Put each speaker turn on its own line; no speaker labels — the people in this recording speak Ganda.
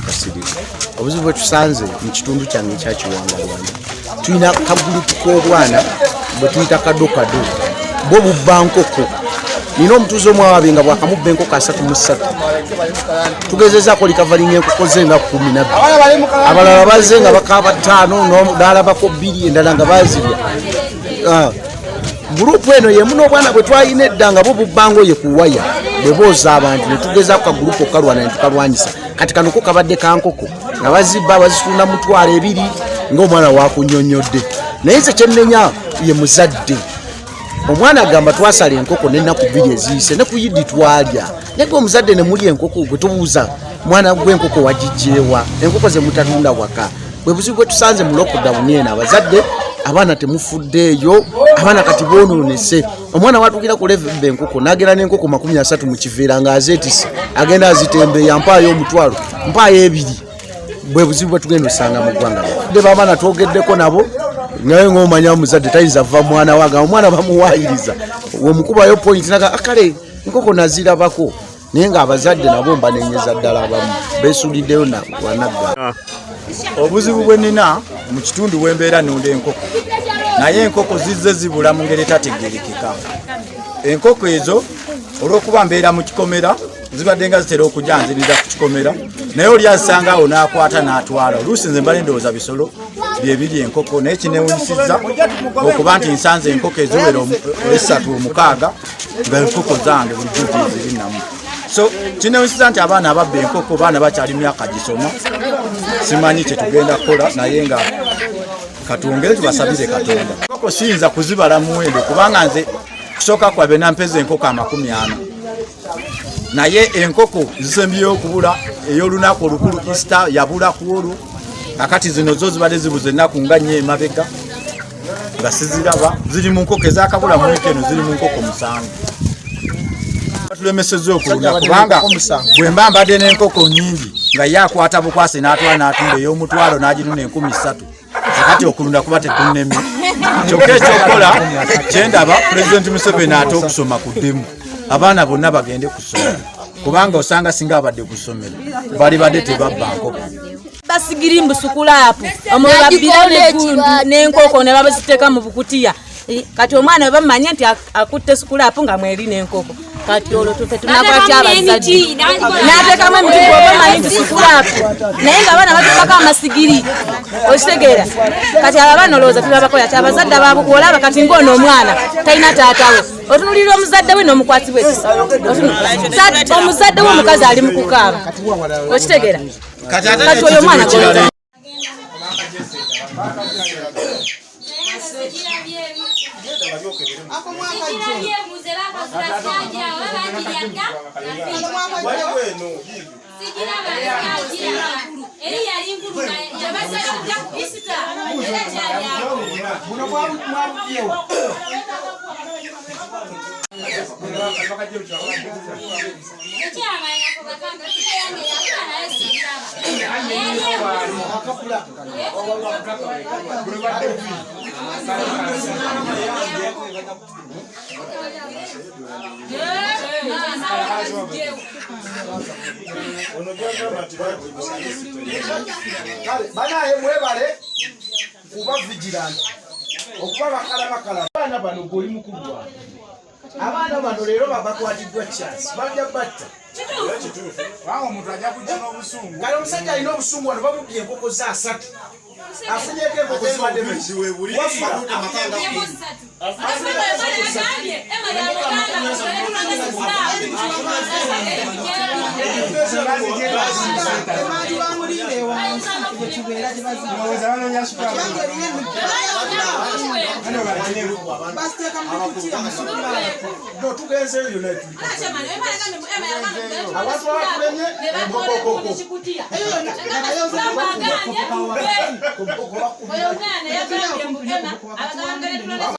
kasirika obuzibu bwe tusanze mu kitundu kyange ekya Kiwangalwanda tulina kagulupu k'obwana bwe tuyita kadokado bo bubba nkoko nina omutuuze omu awabe nga bwakamubba enkoko 33 tugezezaako likavalinga enkoko ze nga 12 abalala bazze nga bakaaba 5 n'alabako 2 endala nga bazirya gurupu eno yemu n'obwana bwe twalina edda nga bo bubbango ye kuwaya bwe booza abantu ne tugezaako kagurupu okalwana ne tukalwanyisa kati kano ko kabadde kankoko nga bazibba bazitunda mutwalo 2 ng'omwana wakunnyonnyodde naye nze kyennenya ye muzadde omwana agamba twasala enkoko n'ennaku 2 eziyise ne ku Yidi twalya naye omuzadde ne muli enkoko gwe tubuuza mwana gw'enkoko wagijjeewa enkoko ze mutatunda waka bwe buzibu bwe tusanze mu lockdown eno abazadde abaana temufuddeeyo abaana kati bonoonese omwana watukira ku level enkoko n'agenda n'enkoko 30 mu kiveera ng'azeetise agenda azitembeeya mpaayo omutwalo mpaayo 2 bwe buzibu bwe tugenda osanga mu ggwanga de baamaana twogeddeko nabo naye ng'omanya omuzadde tayinza va mwana waga omwana bamuwaayiriza wemukubayo point naga akale enkoko nazirabako naye ng'abazadde nabo mbanenyeza ddala abamu beesuliddeyo na wanagga
obuzibu bwe nina mu kitundu wembeera nunda enkoko naye enkoko zizze zibula mu ngeri etategerekeka enkoko ezo olw'okuba mbeera mu kikomera zibadde nga zitera okujanziriza ku kikomera naye oli azisangaawo n'akwata n'atwala oluusi nze mbale ndowooza bisolo bye biri enkoko naye kinewunyisizza okuba nti nsanze enkoko eziwera 3 nga enkoko zange bulijjo ziri namu so kinewunyisizza nti abaana ababba enkoko baana bakyali myaka gisoma simanyi kyetugenda kukola naye nga katungere tubasabire Katonda enkoko siyinza kuzibala muwendo kubanga nze kusooka kwabe nampeza enkoko 40 naye enkoko zisembyeyo okubula ey'olunaku olukulu Easter yabula ku olwo akati zino zo zibadde zibuze ennaku nga 4 emabega nga siziraba ziri mu nkoko ezakabula mu weekend ziri mu nkoko 7 tulemesezza okulunda kubanga bwe mba mbadde n'enkoko nnyingi nga ye akwata bukwase n'atwala n'atunda ey'omutwalo n'agirunda 13 akati okulunda kuba tekunnemi kyokka ekyokukola kyendaba Pulezidenti Museveni ate okusoma kuddemu abaana bonna bagende kusoma kubanga osanga singa abadde kusomera bali badde tebabba nkoko
basigiri mbusukulapo omubabira n'enkoko ne babaziteeka mu bukutiya kati omwana bamanya nti akutte sukulapo nga mweri n'enkoko kati olwo tufe tunakwatya abazadde n'ateekamu emiti bw'obamanyi nti sukulapo naye nga abaana batuukako amasigiri okitegeera kati abaana olowooza tubabakola ti abazadde ababukuolaba kati ng'ono omwana talina taatawe otunulira omuzadde we n'omukwatibwa ekisa omuzadde we omukazi ali mu kukaaba okitegeera kati oyo omwana
banaye mwebale kuba vigilant okuba bakala abaana bano goli mukulu wange abaana bano leero babakwatiddwa chance bajja batta omuntu ajja kujja n'obusungu kale omusajja alina obusungu wano bamubye enkoko za 3 afunyeko enkoko